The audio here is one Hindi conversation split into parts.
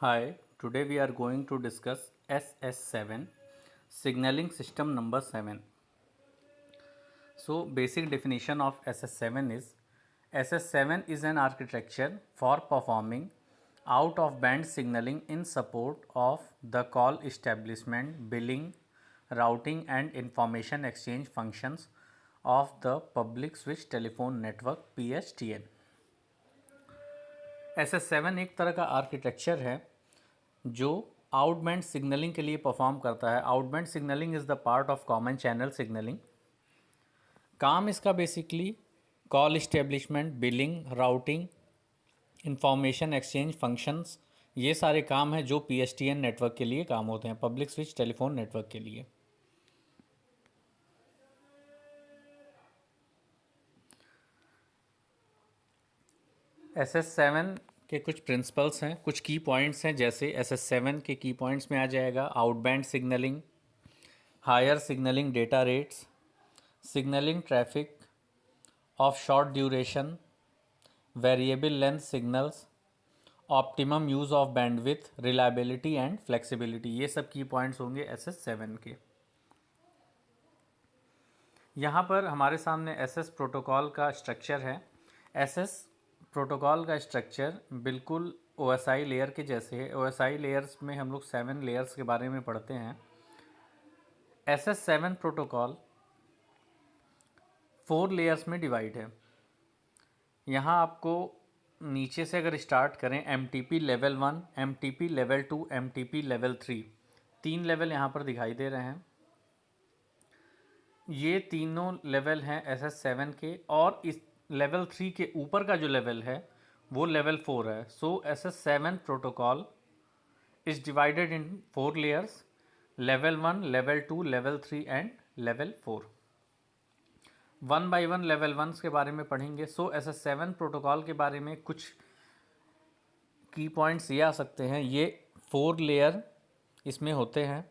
Hi, today we are going to discuss SS7 signaling system number 7. So basic definition of SS7 is SS7 is an architecture for performing out of band signaling in support of the call establishment, billing, routing and information exchange functions of the public switch telephone network PSTN. SS7 एक तरह का आर्किटेक्चर है जो आउटबैंड सिग्नलिंग के लिए परफॉर्म करता है। Outband signalling is the part of common channel signalling. काम इसका basically call establishment, billing, routing, information exchange functions, ये सारे काम हैं जो पीएसटीएन नेटवर्क के लिए काम होते हैं, पब्लिक स्विच टेलीफोन नेटवर्क के लिए। SS7 के कुछ प्रिंसिपल्स हैं, कुछ की पॉइंट्स हैं, जैसे SS7 के की पॉइंट्स में आ जाएगा outband signalling, higher signalling data rates, signalling traffic of short duration, variable length signals, optimum use of bandwidth, reliability and flexibility, ये सब की पॉइंट्स होंगे SS7 के। यहाँ पर हमारे सामने SS प्रोटोकॉल का स्ट्रक्चर है। SS प्रोटोकॉल का स्ट्रक्चर बिल्कुल OSI लेयर के जैसे है। OSI लेयर्स में हम लोग 7 लेयर्स के बारे में पढ़ते हैं। SS7 प्रोटोकॉल 4 लेयर्स में डिवाइड है। यहाँ आपको नीचे से अगर स्टार्ट करें MTP level 1, MTP level 2, MTP level 3, 3 level यहाँ पर दिखाई दे रहे हैं। ये तीनों लेवल हैं SS7 के, और इस लेवल 3 के ऊपर का जो लेवल है वो लेवल 4 है। सो SS7 protocol is divided in 4 layers, level 1, level 2, level 3 and level 4। One by one level 1 के बारे में पढ़ेंगे। सो SS7 प्रोटोकॉल के बारे में कुछ की पॉइंट्स ये आ सकते हैं। ये 4 लेयर इसमें होते हैं।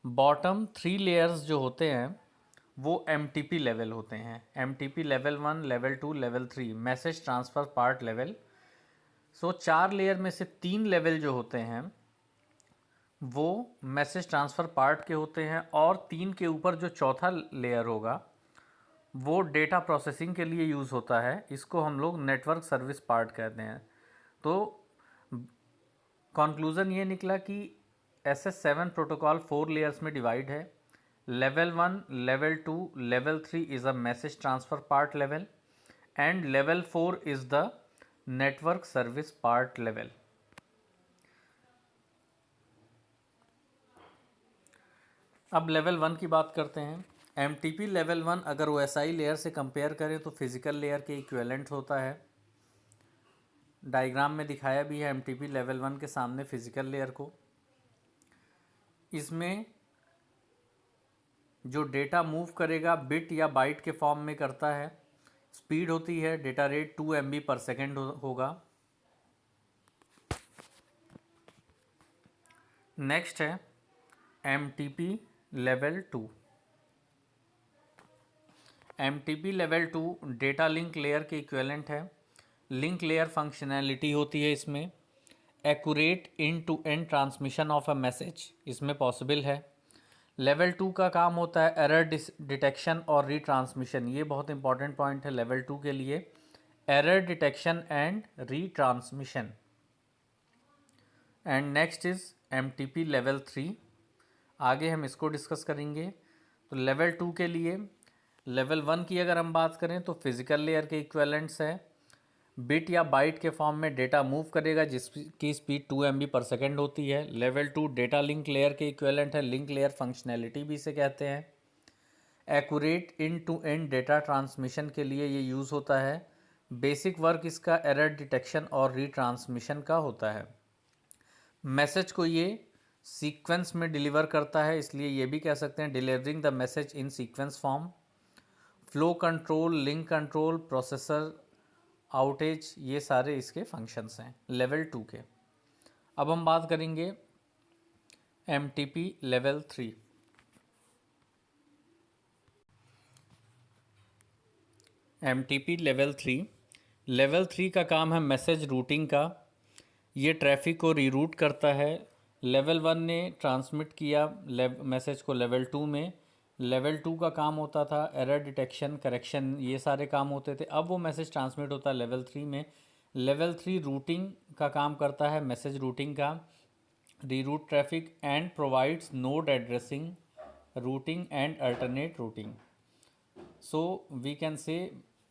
बॉटम 3 लेयर्स जो होते हैं वो MTP लेवल होते हैं। MTP level 1, level 2, level 3, message transfer part level. So 4 layer में से 3 लेवल जो होते हैं वो मैसेज ट्रांसफ़र पार्ट के होते हैं, और 3 के ऊपर जो चौथा लेयर होगा वो डेटा प्रोसेसिंग के लिए यूज़ होता है। इसको हम लोग नेटवर्क सर्विस पार्ट कहते हैं। तो कंक्लूज़न ये निकला कि SS7 प्रोटोकॉल 4 लेयर्स में डिवाइड है। Level 1, level 2, level 3 is a message transfer part level, and level 4 is the network service part level. अब लेवल 1 की बात करते हैं। MTP लेवल 1 अगर OSI लेयर से कंपेयर करें तो फिजिकल लेयर के इक्विवेलेंट होता है। डायग्राम में दिखाया भी है MTP लेवल 1 के सामने फिजिकल लेयर को। इसमें जो डेटा मूव करेगा बिट या बाइट के फॉर्म में करता है। स्पीड होती है, data rate 2 MB per second होगा। नेक्स्ट है MTP level 2। MTP level 2 data link layer के इक्विवेलेंट है। लिंक लेयर फंक्शनैलिटी होती है इसमें। Accurate end to end transmission of a message इसमें पॉसिबल है। लेवल 2 का काम होता है एरर डिटेक्शन और रीट्रांसमिशन। ये बहुत इंपॉर्टेंट पॉइंट है लेवल 2 के लिए, error detection and retransmission. And next is MTP level 3। आगे हम इसको डिस्कस करेंगे। तो लेवल 2 के लिए लेवल 1 की अगर हम बात करें तो फिजिकल लेयर के इक्विवेलेंट्स है। बिट या बाइट के फॉर्म में डेटा मूव करेगा जिसकी स्पीड 2 MB पर सेकेंड होती है। लेवल 2 डेटा लिंक लेयर के इक्विवेलेंट है। लिंक लेयर फंक्शनैलिटी भी इसे कहते हैं। Accurate in to end data transmission के लिए ये यूज़ होता है। बेसिक वर्क इसका एरर डिटेक्शन और रीट्रांसमिशन का होता है। मैसेज को ये सीक्वेंस में डिलीवर करता है, इसलिए ये भी कह सकते हैं delivering the message in sequence form. Flow control, link control, processor outage, ये सारे इसके फंक्शंस हैं लेवल 2 के। अब हम बात करेंगे MTP लेवल 3। MTP लेवल 3 का काम है मैसेज रूटिंग का। ये ट्रैफिक को रीरूट करता है। लेवल 1 ने ट्रांसमिट किया मैसेज को लेवल 2 में। लेवल 2 का काम होता था एरर डिटेक्शन, करेक्शन, ये सारे काम होते थे। अब वो मैसेज ट्रांसमिट होता है लेवल 3 में। लेवल 3 रूटिंग का काम करता है, मैसेज रूटिंग का, reroute traffic and provides node addressing, routing and alternate routing. So we can say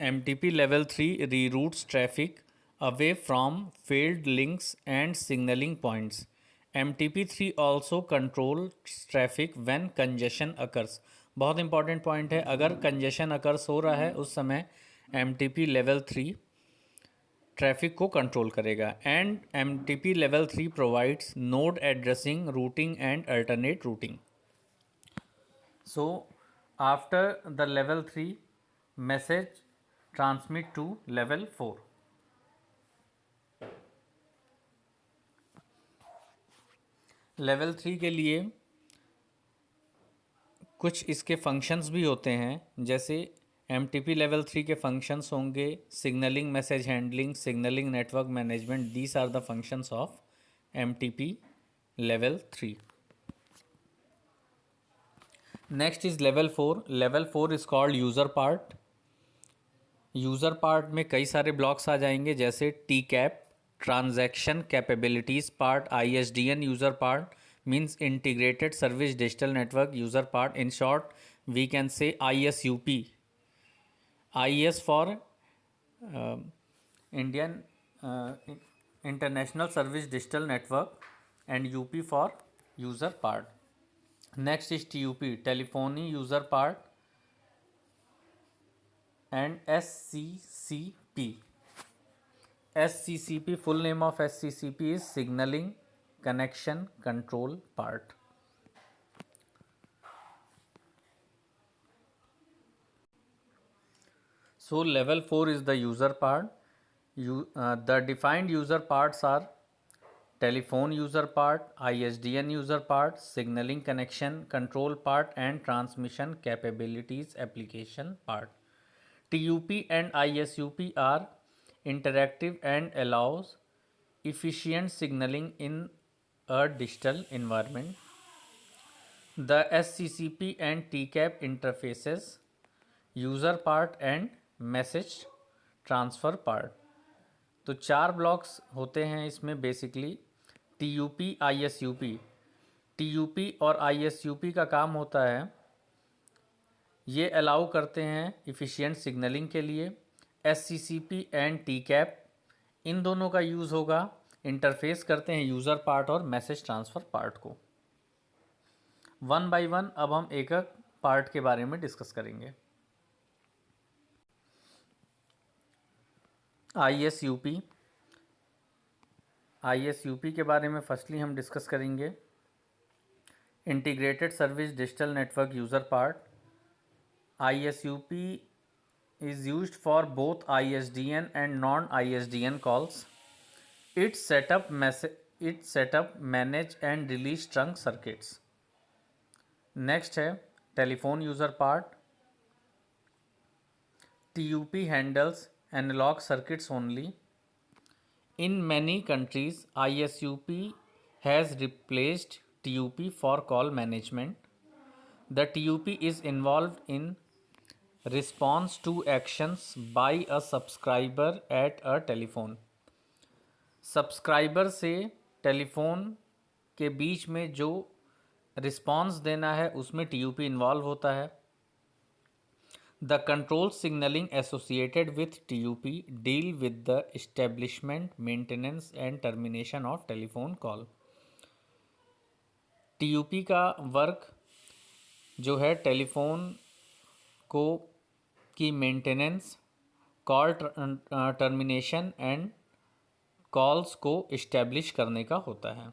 MTP level 3 reroutes traffic away from failed links and signaling points. MTP3 also controls traffic when congestion occurs. बहुत इंपॉर्टेंट पॉइंट है, अगर कंजेशन अकर्स हो रहा है उस समय MTP लेवल 3 ट्रैफिक को कंट्रोल करेगा। And MTP level 3 provides node addressing, routing and alternate routing. So after the level 3 message transmit to level 4. Level 3 के लिए कुछ इसके फंक्शंस भी होते हैं, जैसे MTP लेवल 3 के फंक्शंस होंगे signalling, message handling, signalling, network management. These are the functions of MTP level 3. Next is level 4. Level 4 is called user part. User part में कई सारे ब्लॉक्स आ जाएंगे, जैसे TCAP, transaction capabilities part, ISDN user part means integrated service digital network user part. In short we can say ISUP. IS for Indian international service digital network and UP for user part. Next is TUP, telephony user part, and SCCP. SCCP, full name of SCCP is Signaling Connection Control Part. So level 4 is the user part. The defined user parts are telephone user part, ISDN user part, signaling connection control part, and transmission capabilities application part. TUP and ISUP are interactive and allows efficient signaling in a digital environment. The SCCP and TCAP interfaces user part and message transfer part. तो 4 ब्लॉक्स होते हैं इसमें बेसिकली. TUP, ISUP. TUP और ISUP का काम होता है, ये अलाउ करते हैं इफ़िशियंट सिग्नलिंग के लिए. SCCP एंड TCAP, इन दोनों का यूज़ होगा, इंटरफेस करते हैं यूज़र पार्ट और मैसेज ट्रांसफ़र पार्ट को. वन बाय वन अब हम एक एक पार्ट के बारे में डिस्कस करेंगे. ISUP. ISUP के बारे में फर्स्टली हम डिस्कस करेंगे. Integrated service digital network user part. ISUP is used for both ISDN and non-ISDN calls. It set up, manage and release trunk circuits. Next है telephone user part. TUP handles analog circuits only. In many countries, ISUP has replaced TUP for call management. The TUP is involved in response to actions by a subscriber at a telephone. Subscriber से टेलीफोन के बीच में जो रिस्पॉन्स देना है उसमें TUP इन्वॉल्व होता है. The control signaling associated with TUP deal with the establishment, maintenance and termination of telephone call. TUP का वर्क जो है टेलीफोन को की maintenance, call termination and calls को इस्टेब्लिश करने का होता है.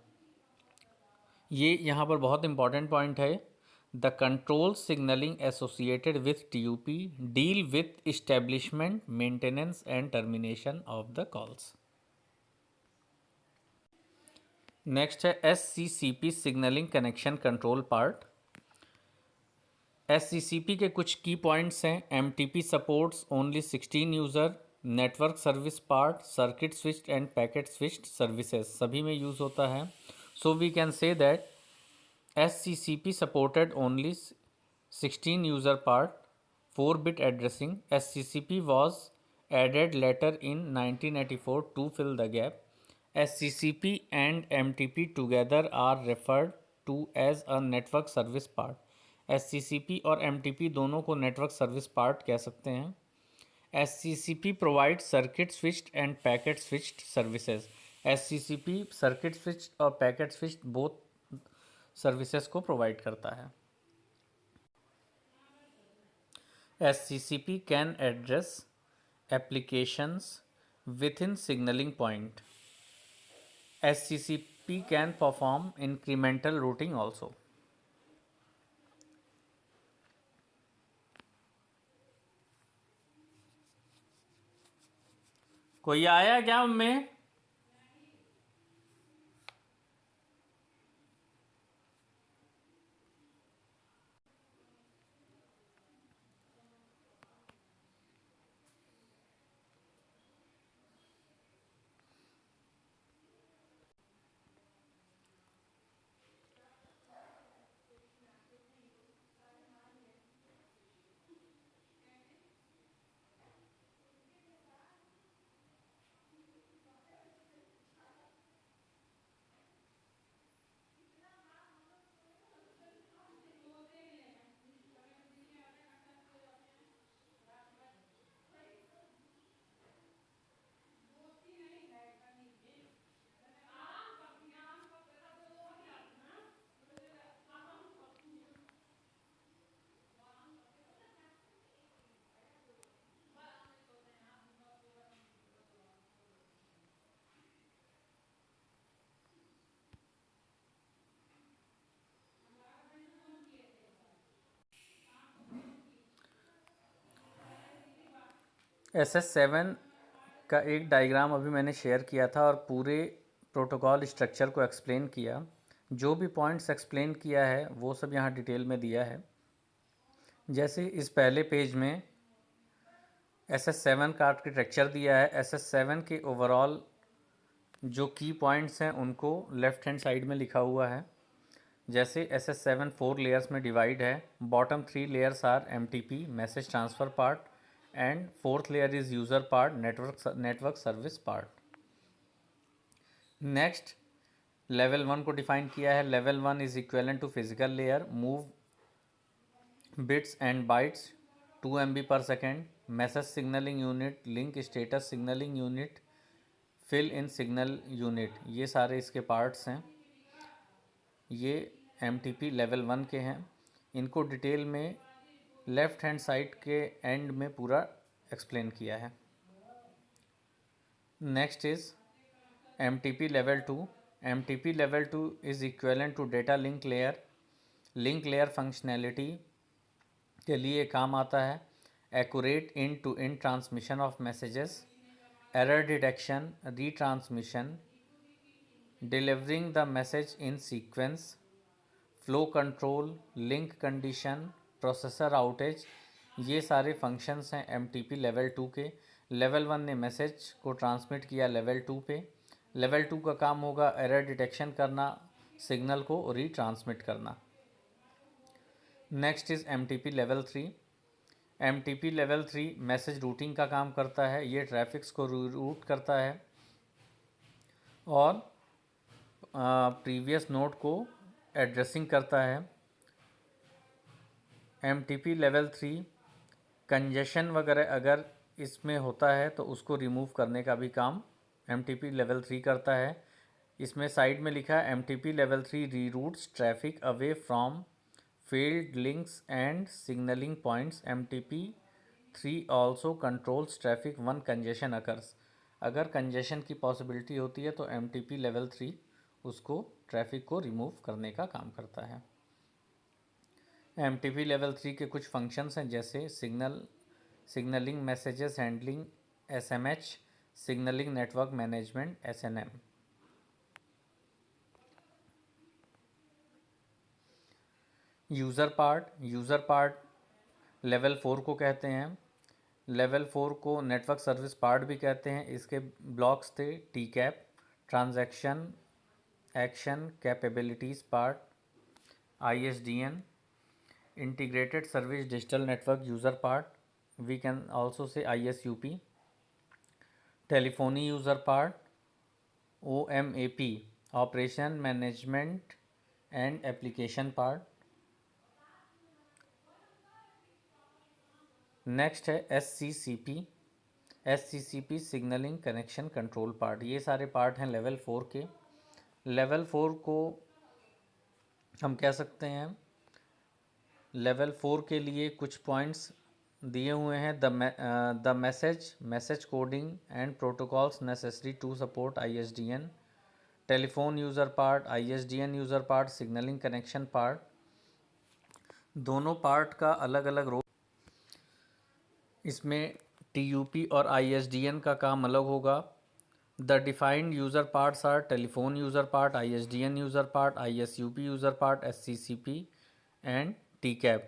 ये यहाँ पर बहुत इंपॉर्टेंट पॉइंट है. The control signaling associated with TUP deal with establishment, maintenance and termination of the calls. Next है SCCP Signaling Connection Control Part. SCCP के कुछ की पॉइंट्स हैं. MTP supports only 16 user network service part, circuit switched and packet switched services सभी में यूज़ होता है. So we can say that SCCP supported only 16 user part 4-bit addressing. SCCP was added later in 1984 to fill the gap. SCCP and MTP together are referred to as a network service part. SCCP और MTP दोनों को नेटवर्क सर्विस पार्ट कह सकते हैं. SCCP provides circuit switched and packet switched services. SCCP circuit switch और पैकेट स्विच बोथ सर्विसेज को प्रोवाइड करता है. SCCP can address applications within signaling point. SCCP can perform incremental routing also. कोई आया क्या में? SS7 का एक डायग्राम अभी मैंने शेयर किया था और पूरे प्रोटोकॉल स्ट्रक्चर को एक्सप्लेन किया. जो भी पॉइंट्स एक्सप्लेन किया है वो सब यहाँ डिटेल में दिया है. जैसे इस पहले पेज में SS7 का आर्किटेक्चर दिया है. SS7 के ओवरऑल जो की पॉइंट्स हैं उनको लेफ़्ट हैंड साइड में लिखा हुआ है. जैसे SS7 4 लेयर्स में डिवाइड है. Bottom 3 layers are MTP message transfer part and fourth layer is user part network service part. Next level 1 को डिफाइन किया है. Level 1 is equivalent to physical layer. Move bits and bytes 2 MB per second. Message signalling unit, link status signalling unit, fill in signal unit, ये सारे इसके पार्ट्स हैं. ये MTP लेवल 1 के हैं. इनको डिटेल में लेफ़्ट हैंड साइड के एंड में पूरा एक्सप्लेन किया है. Next is MTP level 2. MTP level 2 is equivalent to data link layer. Link layer functionality के लिए काम आता है. Accurate in to in transmission of messages, error detection, retransmission, delivering the message in sequence, flow control, link condition, processor outage, ये सारे फंक्शंस हैं MTP लेवल 2 के. लेवल 1 ने मैसेज को ट्रांसमिट किया लेवल 2 पे. लेवल 2 का काम होगा एरर डिटेक्शन करना, सिग्नल को रीट्रांसमिट करना. Next is MTP level 3. MTP level 3 message routing का काम करता है. ये ट्रैफिक्स को रूट करता है और प्रीवियस नोड को एड्रेसिंग करता है. MTP लेवल 3 कंजेशन वगैरह अगर इसमें होता है तो उसको रिमूव करने का भी काम MTP लेवल 3 करता है. इसमें साइड में लिखा है MTP level 3 reroutes traffic away from field links and signalling points. MTP 3 also controls traffic when congestion occurs. अगर कंजेशन की पॉसिबिलिटी होती है तो MTP लेवल 3 उसको ट्रैफिक को रिमूव करने का काम करता है. MTP लेवल 3 के कुछ फंक्शंस हैं जैसे signalling messages handling SMH, signalling network management SNM. User part level 4 को कहते हैं. लेवल 4 को नेटवर्क सर्विस पार्ट भी कहते हैं। इसके ब्लॉक्स थे T cap, transaction action capabilities part, ISDN, integrated service digital network user part, we can also say ISUP, telephony user part, OMAP, operation management and application part. Next है SCCP signalling connection control part. ये सारे पार्ट हैं लेवल 4 के। लेवल 4 को हम कह सकते हैं, लेवल 4 के लिए कुछ पॉइंट्स दिए हुए हैं। The message coding and protocols necessary to support ISDN, telephone user part, ISDN user part, signalling connection part. दोनों पार्ट का अलग अलग रोल। इसमें TUP और ISDN का काम अलग होगा। The defined user parts are telephone user part, ISDN user part, ISUP user part, SCCP and TCAP.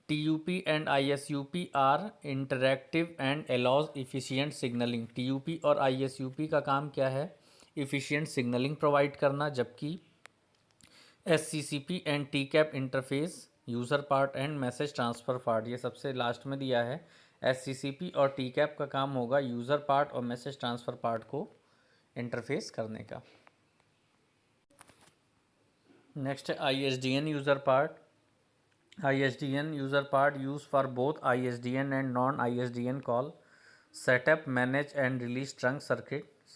TUP and ISUP are interactive and allows efficient signaling. TUP और ISUP का काम क्या है? efficient signaling प्रोवाइड करना, जबकि SCCP and TCAP interface user part and message transfer part, ये सबसे लास्ट में दिया है। SCCP और TCAP का काम होगा यूज़र पार्ट और मैसेज ट्रांसफ़र पार्ट को इंटरफेस करने का। नेक्स्ट है ISDN user part. ISDN user part used for both ISDN and non-ISDN call, setup, manage and release trunk circuits।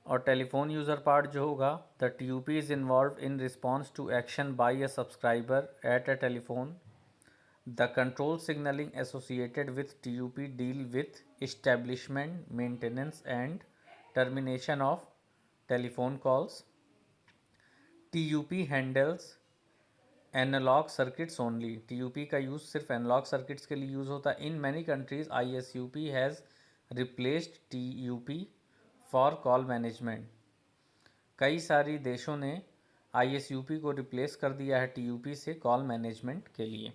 और टेलीफोन यूज़र पार्ट जो होगा, the TUP is involved in response to action by a subscriber at a telephone। The control signaling associated with TUP deal with establishment, maintenance and termination of telephone calls। TUP handles analog circuits only. TUP का यूज़ सिर्फ एनालॉग सर्किट्स के लिए यूज़ होता है। In many countries ISUP has replaced TUP for call management. कई सारी देशों ने ISUP को रिप्लेस कर दिया है TUP से कॉल मैनेजमेंट के लिए।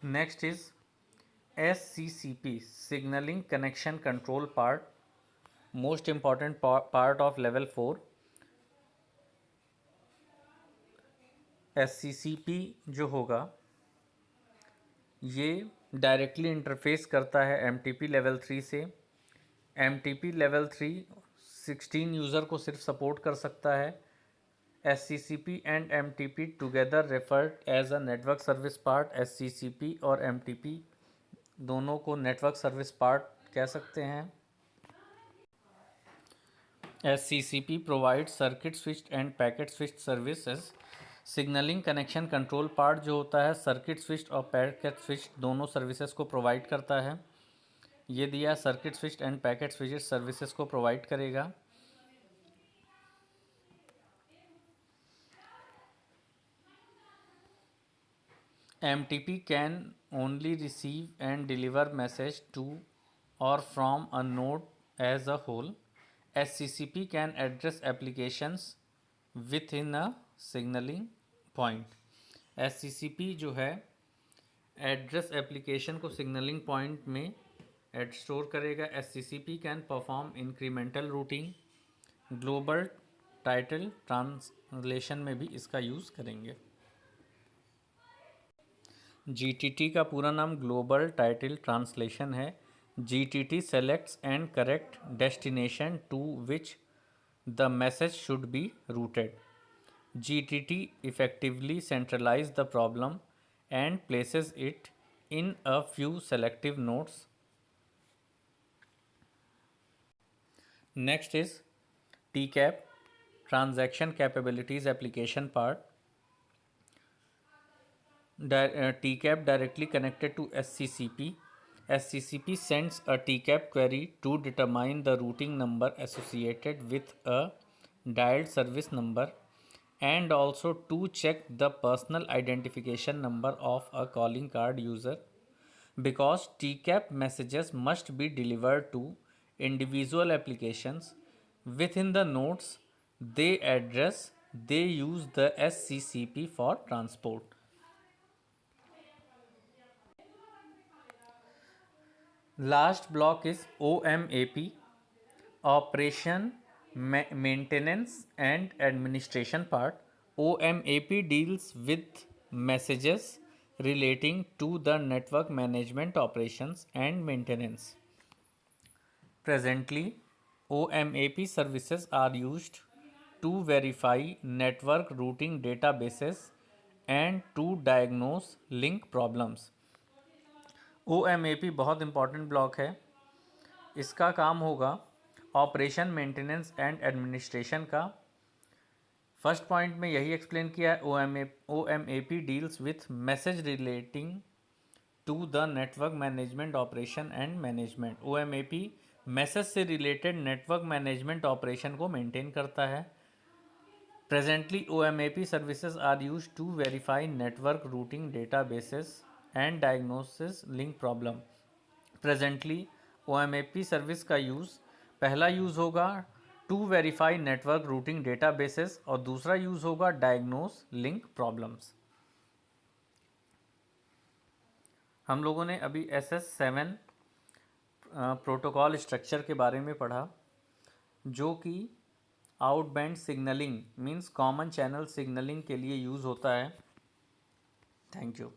Next is SCCP signalling connection control part, most important part of level 4। SCCP जो होगा ये डायरेक्टली इंटरफेस करता है MTP लेवल 3 से। MTP लेवल 3 16 यूज़र को सिर्फ सपोर्ट कर सकता है। SCCP and MTP together referred as a network service part. SCCP और MTP दोनों को नेटवर्क सर्विस पार्ट कह सकते हैं। SCCP provide circuit switched and packet switched services. Signalling connection control part जो होता है सर्किट स्विच्ड और पैकेट स्विच्ड दोनों सर्विसेज को प्रोवाइड करता है। ये दिया circuit switched and packet switched services को प्रोवाइड करेगा। MTP can only receive and deliver message to और from a node as a whole. SCCP can address applications within a signalling point. SCCP जो है एड्रेस एप्लीकेशन को सिग्नलिंग पॉइंट में स्टोर करेगा। SCCP can perform incremental routing. Global title translation में भी इसका यूज़ करेंगे। GTT का पूरा नाम ग्लोबल टाइटल ट्रांसलेशन है। GTT selects and correct destination to which the message should be routed. GTT effectively centralizes the problem and places it in a few selective nodes. Next is TCAP, Transaction Capabilities Application part. TCAP directly connected to SCCP. SCCP sends a TCAP query to determine the routing number associated with a dialed service number and also to check the personal identification number of a calling card user. Because TCAP messages must be delivered to individual applications within the nodes they address, they use the SCCP for transport. Last block is OMAP, Operation Maintenance and Administration part. OMAP deals with messages relating to the network management operations and maintenance. Presently, OMAP services are used to verify network routing databases and to diagnose link problems. OMAP बहुत इंपॉर्टेंट ब्लॉक है। इसका काम होगा ऑपरेशन मेंटेनेंस एंड एडमिनिस्ट्रेशन का। फर्स्ट पॉइंट में यही एक्सप्लेन किया है। OMAP deals with message relating to the network management operation and management. OMAP message से रिलेटेड नेटवर्क मैनेजमेंट ऑपरेशन को मेंटेन करता है। Presently OMAP services are use to verify network routing databases and diagnosis link problem. Presently OMAP service का यूज़, पहला यूज़ होगा to verify network routing databases और दूसरा यूज़ होगा डायग्नोस लिंक प्रॉब्लम्स। हम लोगों ने अभी SS7 प्रोटोकॉल स्ट्रक्चर के बारे में पढ़ा, जो कि outband signalling means common channel signalling के लिए यूज़ होता है। Thank you.